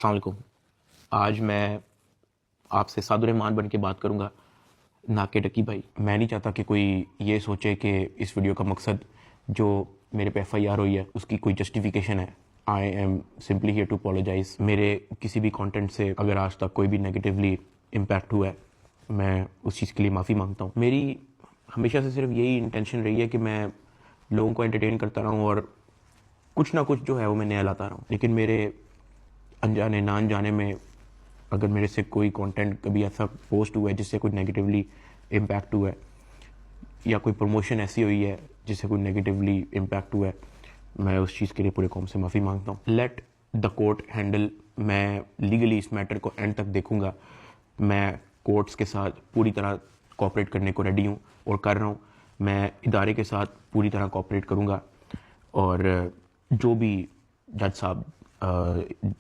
अस्सलाम वालेकुम। आज मैं आपसे सादुर रहमान बन के बात करूँगा, ना कि डकी भाई। मैं नहीं चाहता कि कोई ये सोचे कि इस वीडियो का मकसद जो मेरे पे FIR हुई है उसकी कोई जस्टिफिकेशन है। I am simply here to apologise. मेरे किसी भी कंटेंट से अगर आज तक कोई भी नेगेटिवली इम्पैक्ट हुआ है, मैं उस चीज़ के लिए माफ़ी मांगता हूँ। मेरी हमेशा से सिर्फ यही इंटेंशन रही है कि मैं लोगों को एंटरटेन करता रहूँ और कुछ ना कुछ जो है वो मैं नया लाता रहूँ। लेकिन मेरे अनजाने ना अनजाने में अगर मेरे से कोई कंटेंट कभी ऐसा पोस्ट हुआ है जिससे कोई नेगेटिवली इम्पैक्ट हुआ है, या कोई प्रमोशन ऐसी हुई है जिससे कोई नेगेटिवली इम्पैक्ट हुआ है, मैं उस चीज़ के लिए पूरे कौम से माफ़ी मांगता हूँ। Let the court handle. मैं लीगली इस मैटर को एंड तक देखूँगा। मैं कोर्ट्स के साथ पूरी तरह कोऑपरेट करने को रेडी हूँ और कर रहा हूँ। मैं इदारे के साथ पूरी तरह कोऑपरेट करूँगा और जो भी जज साहब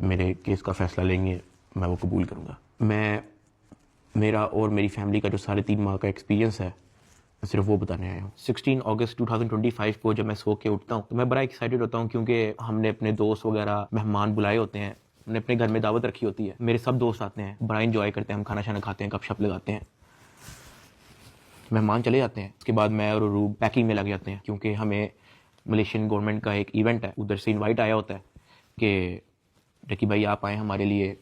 मेरे केस का फ़ैसला लेंगे मैं वो कबूल करूँगा। मेरा और मेरी फैमिली का जो 3.5 माह का एक्सपीरियंस है सिर्फ वो बताने आया हूँ। 16 अगस्त 2025 को जब मैं सो के उठता हूँ तो मैं बड़ा एक्साइटेड होता हूँ, क्योंकि हमने अपने दोस्त वगैरह मेहमान बुलाए होते हैं, हमने अपने घर में दावत रखी होती है, मेरे सब दोस्त आते हैं, बड़ा इंजॉय करते हैं, हम खाना शाना खाते हैं, गपशप लगाते हैं, मेहमान चले जाते हैं। उसके बाद मैं और रूब पैकिंग में लग जाते हैं, क्योंकि हमें मलेशियन गवर्नमेंट का एक इवेंट है, उधर से इनवाइट आया होता है कि डकी भाई आप आए, हमारे लिए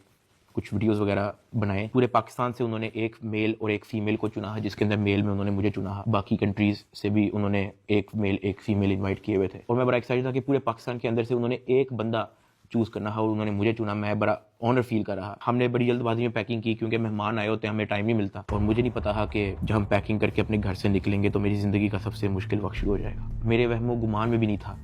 कुछ वीडियोस वगैरह बनाए। पूरे पाकिस्तान से उन्होंने एक मेल और एक फीमेल को चुना है, जिसके अंदर मेल में उन्होंने मुझे चुना है। बाकी कंट्रीज से भी उन्होंने एक मेल एक फीमेल इनवाइट किए हुए थे और मैं बड़ा एक्साइटेड था कि पूरे पाकिस्तान के अंदर से उन्होंने एक बंदा चूज़ करना है और उन्होंने मुझे चुना। मैं बड़ा ऑनर फील कर रहा। हमने बड़ी जल्दबाजी में पैकिंग की, क्योंकि मेहमान आए होते हैं, हमें टाइम नहीं मिलता, और मुझे नहीं पता था कि जब हम पैकिंग करके अपने घर से निकलेंगे तो मेरी ज़िंदगी का सबसे मुश्किल वक्त शुरू हो जाएगा। मेरे वहमो गुमान में भी नहीं था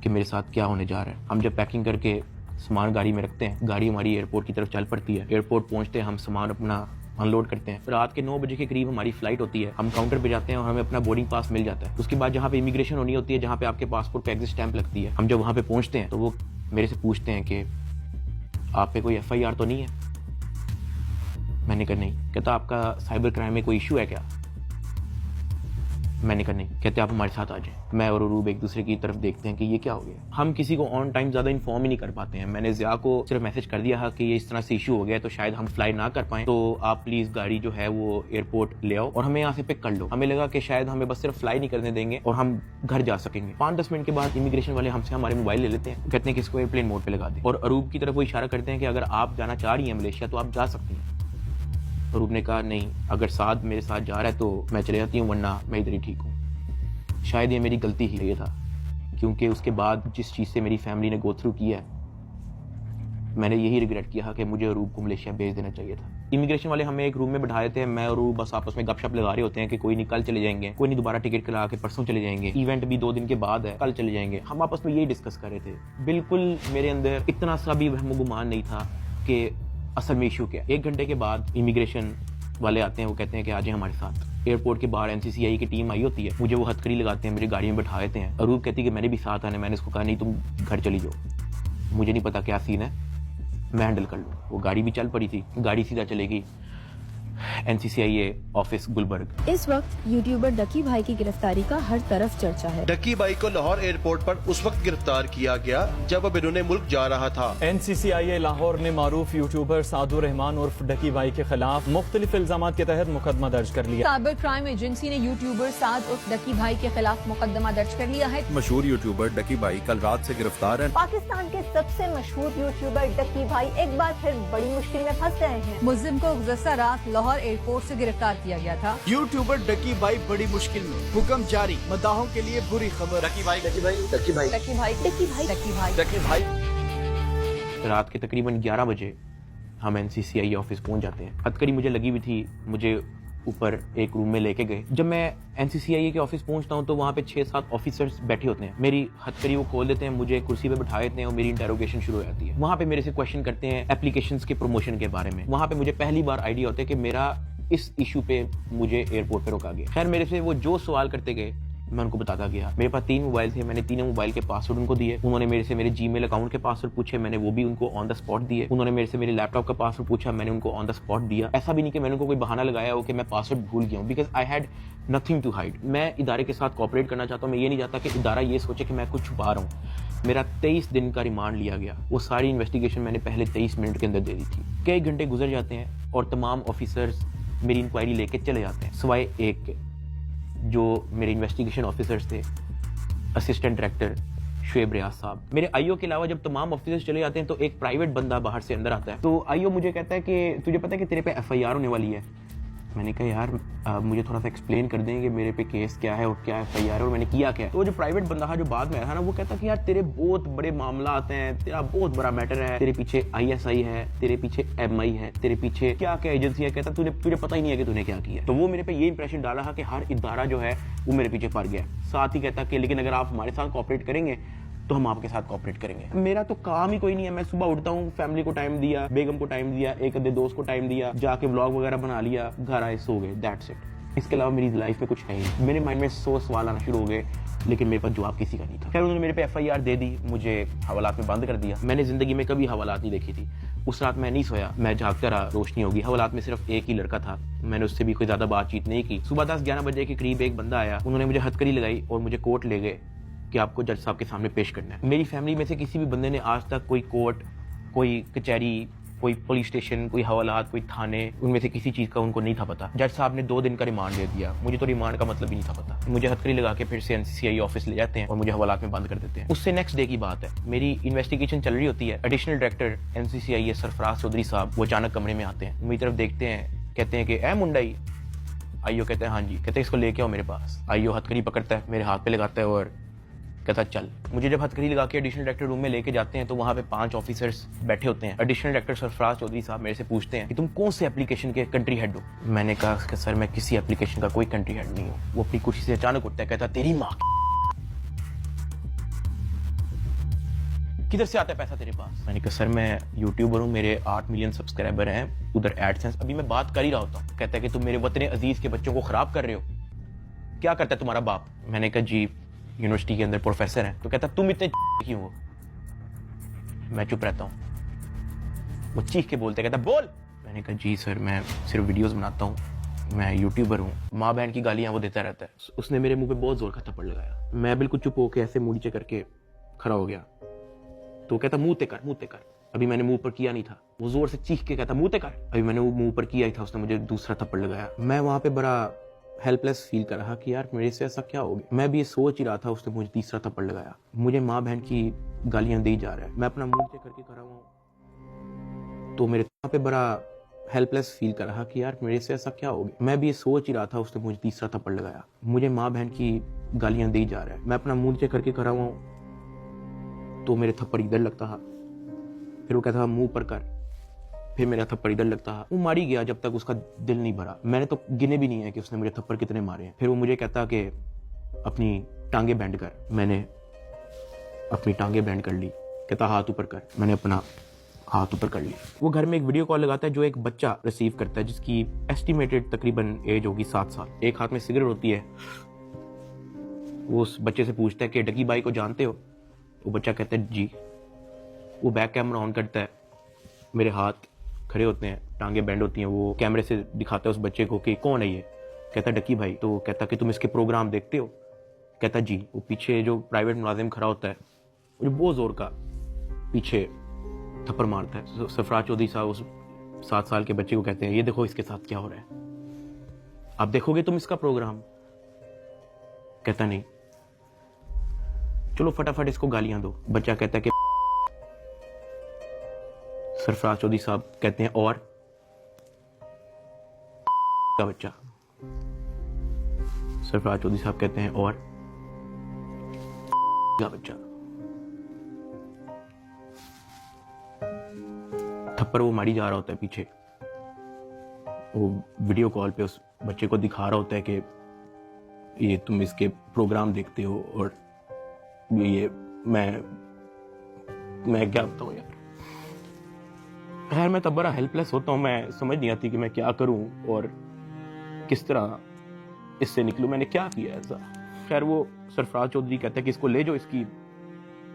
कि मेरे साथ क्या होने जा रहा है। हम जब पैकिंग करके सामान गाड़ी में रखते हैं, गाड़ी हमारी एयरपोर्ट की तरफ चल पड़ती है। एयरपोर्ट पहुंचते हैं, हम सामान अपना अनलोड करते हैं। रात के 9 बजे के करीब हमारी फ्लाइट होती है। हम काउंटर पे जाते हैं और हमें अपना बोर्डिंग पास मिल जाता है। उसके बाद जहाँ पे इमिग्रेशन होनी होती है, जहाँ पे आपके पासपोर्ट पे एग्जिट स्टैंप लगती है, हम जब वहाँ पे पहुँचते हैं तो वो मेरे से पूछते हैं कि आप पे कोई FIR तो नहीं है। मैंने कहा नहीं। कहता आपका साइबर क्राइम में कोई इशू है क्या? मैंने कहा नहीं। कहते आप हमारे साथ आ जाएं। मैं और अरूब एक दूसरे की तरफ देखते हैं कि ये क्या हो गया। हम किसी को ऑन टाइम ज़्यादा इन्फॉर्म ही नहीं कर पाते हैं। मैंने ज़िया को सिर्फ मैसेज कर दिया है कि ये इस तरह से इशू हो गया है, तो शायद हम फ्लाई ना कर पाएं, तो आप प्लीज़ गाड़ी जो है वो एयरपोर्ट ले आओ और हमें यहाँ से पिक कर लो। हमें लगा कि शायद हमें बस सिर्फ फ्लाई नहीं करने देंगे और हम घर जा सकेंगे। 5-10 मिनट के बाद इमिग्रेशन वाले हमसे हमारे मोबाइल ले लेते हैं, कहते हैं कि इसको एयरप्लेन मोड पर लगा दें, और अरूब की तरफ वो इशारा करते हैं कि अगर आप जाना चाह रही हैं मलेशिया तो आप जा सकती हैं। अरूब ने कहा नहीं, अगर साथ मेरे साथ जा रहा है तो मैं चले जाती हूँ, वरना मैं इधर ही ठीक हूँ। शायद ये मेरी गलती ही ये था, क्योंकि उसके बाद जिस चीज़ से मेरी फैमिली ने गो थ्रू किया है, मैंने यही रिग्रेट किया कि मुझे अरूब को मलेशिया भेज देना चाहिए था। इमिग्रेशन वाले हमें एक रूम में बैठाए थे। मैं और अरूब बस आपस में गपशप लगा रहे होते हैं कि कोई नहीं कल चले जाएंगे, कोई नहीं दोबारा टिकट करा के परसों चले जाएंगे, इवेंट भी 2 दिन के बाद है, कल चले जाएंगे। हम आपस में यही डिस्कस कर रहे थे। बिल्कुल मेरे अंदर इतना सा भी वहम गुमान नहीं था कि असल में इशू क्या। 1 घंटे के बाद इमिग्रेशन वाले आते हैं, वो कहते हैं कि आ जाए हमारे साथ। एयरपोर्ट के बाहर NCCI की टीम आई होती है, मुझे वो हथकड़ी लगाते हैं, मेरी गाड़ी में बैठा देते हैं। अरूब कहती है कि मैंने भी साथ आने। मैंने इसको कहा नहीं, तुम घर चली जाओ, मुझे नहीं पता क्या सीन है, मैं हैंडल कर लूँ। वो गाड़ी भी चल पड़ी थी, गाड़ी सीधा चलेगी NCCI ऑफिस गुलबर्ग। इस वक्त यूट्यूबर डकी भाई की गिरफ्तारी का हर तरफ चर्चा है। डकी भाई को लाहौर एयरपोर्ट पर उस वक्त गिरफ्तार किया गया जब अब इन्होंने मुल्क जा रहा था। NCCI लाहौर ने मारूफ यूट्यूबर सादुर रहमान उर्फ डकी भाई के खिलाफ मुख्तलिफ इल्जाम के तहत मुकदमा दर्ज कर लिया। साइबर क्राइम एजेंसी ने यूट्यूबर साद उर्फ डकी भाई के खिलाफ मुकदमा दर्ज कर लिया है। मशहूर यूट्यूबर डकी भाई कल रात से गिरफ्तार है। पाकिस्तान के सबसे मशहूर यूट्यूबर डकी भाई एक बार फिर बड़ी मुश्किल में फंस गए हैं। मुल्जिम को गुज़श्ता रात लाहौर एयरपोर्ट से गिरफ्तार किया गया था। यूट्यूबर डकी भाई बड़ी मुश्किल में, हुक्म जारी, मदाहों के लिए बुरी खबर। डकी भाई डकी भाई डकी भाई डकी भाई डकी भाई डकी भाई। रात के तकरीबन 11 बजे हम NCCI ऑफिस पहुंच जाते हैं। हथकड़ी मुझे लगी हुई थी, मुझे ऊपर एक रूम में लेके गए। जब मैं NCCI के ऑफिस पहुंचता हूं तो वहां पे 6-7 ऑफिसर्स बैठे होते हैं। मेरी हथकड़ी वो खोल देते हैं, मुझे कुर्सी पे बिठा देते हैं और मेरी इंटेरोगेशन शुरू हो जाती है। वहां पे मेरे से क्वेश्चन करते हैं एप्लीकेशंस के प्रमोशन के बारे में। वहां पे मुझे पहली बार आइडिया होता है कि मेरा इस इशू पे मुझे एयरपोर्ट पे रोका गया। खैर मेरे से वो जो सवाल करते गए मैं उनको बताता गया। मेरे पास 3 मोबाइल थे, मैंने तीनों मोबाइल के पासवर्ड उनको दिए। उन्होंने मेरे से मेरे जीमेल अकाउंट के पासवर्ड पूछे, मैंने वो भी उनको ऑन द स्पॉट दिए। उन्होंने मेरे से मेरे लैपटॉप का पासवर्ड पूछा, मैंने उनको ऑन द स्पॉट दिया। ऐसा भी नहीं कि मैंने उनको कोई बहाना लगाया हो कि मैं पासवर्ड भूल गया हूँ, because I had nothing to hide. मैं इदारे के साथ कोऑपरेट करना चाहता हूँ। मैं ये नहीं चाहता कि इदारा ये सोचे कि मैं कुछ छुपा रहा हूँ। मेरा 23 दिन का रिमांड लिया गया। वो सारी इन्वेस्टिगेशन मैंने पहले 23 मिनट के अंदर दे दी थी। कई घंटे गुजर जाते हैं और तमाम ऑफिसर्स मेरी इंक्वायरी लेके चले जाते हैं, सिवाय एक के, जो मेरे इन्वेस्टिगेशन ऑफिसर्स थे, असिस्टेंट डायरेक्टर शुएब रियाज साहब। मेरे आईओ के अलावा जब तमाम ऑफिसर्स चले जाते हैं तो एक प्राइवेट बंदा बाहर से अंदर आता है। तो आईओ मुझे कहता है कि तुझे पता है कि तेरे पे एफआईआर होने वाली है। मैंने कहा यार मुझे थोड़ा सा एक्सप्लेन कर दें कि मेरे पे केस क्या है और क्या एफआईआर है और मैंने किया क्या है। तो जो प्राइवेट बंदा है जो बाद में आया था ना, वो कहता कि यार तेरे बहुत बड़े मामला आते हैं, तेरा बहुत बड़ा मैटर है, तेरे पीछे ISI है, तेरे पीछे MI है, तेरे पीछे क्या क्या एजेंसी है। कहता तुझे पता ही नहीं है कि तूने क्या किया। तो वो मेरे पे ये इंप्रेशन डाला कि हर इदारा जो है वो मेरे पीछे पड़ गया। साथ ही कहता कि लेकिन अगर आप हमारे साथ कोऑपरेट करेंगे तो हम आपके साथ कोऑपरेट करेंगे। मेरा तो काम ही कोई नहीं है। मैं सुबह उठता हूँ, फैमिली को टाइम दिया, बेगम को टाइम दिया, एक आधे दोस्त को टाइम दिया, जाके व्लॉग वगैरह बना लिया, घर आए, सो गए, दैट्स इट। इसके अलावा मेरी लाइफ में कुछ है ही। मेरे माइंड में 100 सवाल आना शुरू हो गए, लेकिन मेरे पास जवाब किसी का नहीं था। खैर उन्होंने मेरे पे FIR दे दी, मुझे हवालात में बंद कर दिया। मैंने जिंदगी में कभी हवालात नहीं देखी थी। उस रात मैं नहीं सोया, मैं जागता रहा, रोशनी होगी। हवालात में सिर्फ एक ही लड़का था, मैंने उससे भी कोई ज्यादा बातचीत नहीं की। सुबह 10-11 बजे के करीब एक बंदा आया, उन्होंने मुझे हथकड़ी लगाई और मुझे कोर्ट ले गए कि आपको जज साहब के सामने पेश करना है। मेरी फैमिली में से किसी भी बंदे ने आज तक कोई कोर्ट, कोई कचहरी, कोई पुलिस स्टेशन, कोई हवालात, कोई थाने, उनमें से किसी चीज का उनको नहीं था पता। जज साहब ने 2 दिन का रिमांड दे दिया। मुझे तो रिमांड का मतलब ही नहीं था पता। मुझे हथकड़ी लगा के फिर से NCCI ऑफिस ले जाते हैं और मुझे हवालात में बंद कर देते हैं। उससे नेक्स्ट डे की बात है, मेरी इन्वेस्टिगेशन चल रही होती है। Additional director NCCI Sarfaraz Chaudhary साहब वो अचानक कमरे में आते हैं, मेरी तरफ देखते हैं, कहते हैं कि ए मुंडाई। आईओ कहते हैं हाँ जी। कहते हैं इसको लेके आओ मेरे पास। आईओ हथकड़ी पकड़ता है, मेरे हाथ पे लगाता है और कहता चल। मुझे जब हथकड़ी लगा के एडिशनल डायरेक्टर रूम में लेके जाते हैं तो वहाँ पे 5 ऑफिसर्स बैठे होते हैं। एडिशनल डायरेक्टर सरफराज चौधरी साहब मेरे से पूछते हैं कि तुम कौन से एप्लीकेशन के कंट्री हेड हो। मैंने कहा कि सर मैं किसी एप्लीकेशन का कोई कंट्री हेड नहीं हूँ। वो अपनी कुर्सी से अचानक उठता है, कहता तेरी माँ किधर से आता है पैसा तेरे पास। मैंने कहा सर मैं यूट्यूबर हूँ, मेरे 8 मिलियन सब्सक्राइबर हैं, उधर एडसेंस अभी मैं बात कर ही रहा होता हूँ। कहता है कि तुम मेरे वतन अजीज के बच्चों को खराब कर रहे हो, क्या करता है तुम्हारा बाप। मैंने कहा जी यूनिवर्सिटी के अंदर प्रोफेसर है। तो कहता तुम इतने क्यों हो। मैं चुप रहता हूँ। वो चीख के बोलते, कहता बोल। मैंने कहा जी सर मैं सिर्फ वीडियोस बनाता हूँ, मैं यूट्यूबर हूँ। माँ बहन की गालियां वो देता रहता है। उसने मेरे मुंह पे बहुत जोर का थप्पड़ लगाया। मैं बिल्कुल चुप होकर ऐसे मुंह नीचे करके खड़ा हो गया। तो कहता मुंह ते कर। अभी मैंने मुंह पर किया नहीं था। वो जोर से चीख के कहता मुंह ते कर। अभी मैंने वो मुंह पर किया ही था, उसने मुझे दूसरा थप्पड़ लगाया। मैं वहां पे बड़ा हेल्पलेस फील कर रहा कि यार मेरे से ऐसा क्या हो गया। मैं भी ये सोच ही रहा था, उसने मुझे तीसरा थप्पड़ लगाया। मुझे माँ बहन की गालियां दी जा रहा है, मैं अपना मुंह नीचे करके खड़ा हुआ। तो मेरे वहां पे बड़ा हेल्पलेस फील कर रहा कि यार मेरे से ऐसा क्या हो गया। मैं भी ये सोच ही रहा था, उसने मुझे तीसरा थप्पड़ लगाया। मुझे माँ बहन की गालियां दी जा रहा है, मैं अपना मुंह नीचे करके खड़ा हुआ। तो मेरे थप्पड़ इधर लगता था, फिर वो कहता था मुंह पर कर, फिर मेरा थप्पड़ इधर लगता है। वो मारी गया जब तक उसका दिल नहीं भरा। मैंने तो गिने भी नहीं है कि उसने मुझे थप्पड़ कितने मारे हैं। फिर वो मुझे कहता कि अपनी टांगे बैंड कर। मैंने अपनी टांगे बैंड कर ली। कहता हाथ ऊपर कर। मैंने अपना हाथ ऊपर कर लिया। वो घर में एक वीडियो कॉल लगाता है जो एक बच्चा रिसीव करता है, जिसकी एस्टिमेटेड तकरीबन एज होगी 7 साल। एक हाथ में सिगरेट होती है। वो उस बच्चे से पूछता है कि डकी बाई को जानते हो। वो बच्चा कहता है जी। वो बैक कैमरा ऑन करता है, मेरे हाथ खड़े होते हैं, टांगे बैंड होती हैं। वो कैमरे से दिखाता है उस बच्चे को कि कौन है ये। कहता डकी भाई। तो कहता कि तुम इसके प्रोग्राम देखते हो। कहता जी। वो पीछे जो प्राइवेट मुलाजिम खड़ा होता है वो बहुत जोर का पीछे थप्पड़ मारता है। सरफराज चौधरी साहब उस 7 साल के बच्चे को कहते हैं ये देखो इसके साथ क्या हो रहा है, आप देखोगे तुम इसका प्रोग्राम। कहता नहीं, चलो फटाफट इसको गालियां दो। बच्चा कहता है कि सरफराज चौधरी साहब कहते हैं और का बच्चा। सरफराज चौधरी साहब कहते हैं और का बच्चा। थप्पड़ वो मारी जा रहा होता है पीछे। वो वीडियो कॉल पे उस बच्चे को दिखा रहा होता है कि ये तुम इसके प्रोग्राम देखते हो और ये मैं क्या बताऊं यार। खैर मैं तब बड़ा हेल्पलेस होता हूँ। मैं समझ नहीं आती कि मैं क्या करूं और किस तरह इससे निकलूं। मैंने क्या किया ऐसा। खैर वो सरफराज चौधरी कहता है कि इसको ले जाओ, इसकी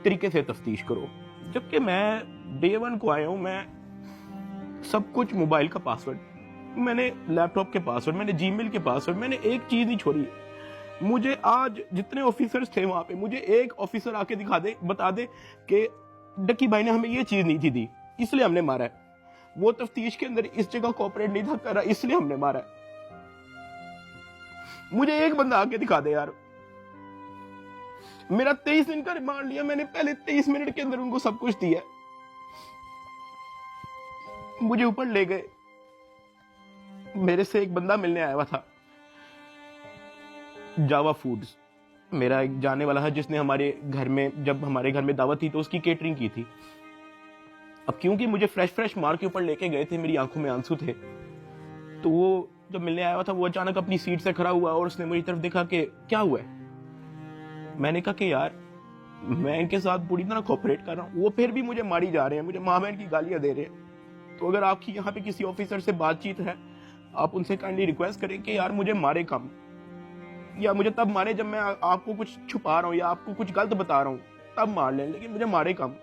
तरीके से तफ्तीश करो। जबकि मैं डे 1 को आया हूं। मैं सब कुछ, मोबाइल का पासवर्ड, मैंने लैपटॉप के पासवर्ड, मैंने जीमेल के पासवर्ड, मैंने एक चीज नहीं छोड़ी। मुझे आज जितने ऑफिसर्स थे वहां पे, मुझे एक ऑफिसर आके दिखा दे, बता दे कि डक्की भाई ने हमें ये चीज नहीं थी दी, इसलिए हमने मारा है। वो तफ्तीश के अंदर इस जगह कोऑपरेट नहीं था कर रहा, इसलिए हमने मारा है। मुझे एक बंदा आके दिखा दे यार। मेरा 23 दिन का रिमांड लिया मैंने, पहले 23 मिनट के अंदर उनको सब कुछ दिया। मुझे ऊपर ले गए, मेरे से एक बंदा मिलने आया हुआ था, जावा फूड्स, मेरा एक जाने वाला है जिसने हमारे घर में, जब हमारे घर में दावत थी तो उसकी केटरिंग की थी। अब क्योंकि मुझे फ्रेश मार के ऊपर लेके गए थे, मेरी आंखों में आंसू थे, तो वो जब मिलने आया हुआ था वो अचानक अपनी सीट से खड़ा हुआ और उसने मेरी तरफ देखा कि क्या हुआ है। मैंने कहा कि यार मैं इनके साथ पूरी तरह कोऑपरेट कर रहा हूँ, वो फिर भी मुझे मारी जा रहे हैं, मुझे माँ बहन की गालियां दे रहे हैं। तो अगर आपकी यहाँ पे किसी ऑफिसर से बातचीत है, आप उनसे काइंडली रिक्वेस्ट करें कि यार मुझे मारे कम, या मुझे तब मारे जब मैं आपको कुछ छुपा रहा हूँ या आपको कुछ गलत बता रहा हूँ, तब मार लें, लेकिन मुझे मारे कम।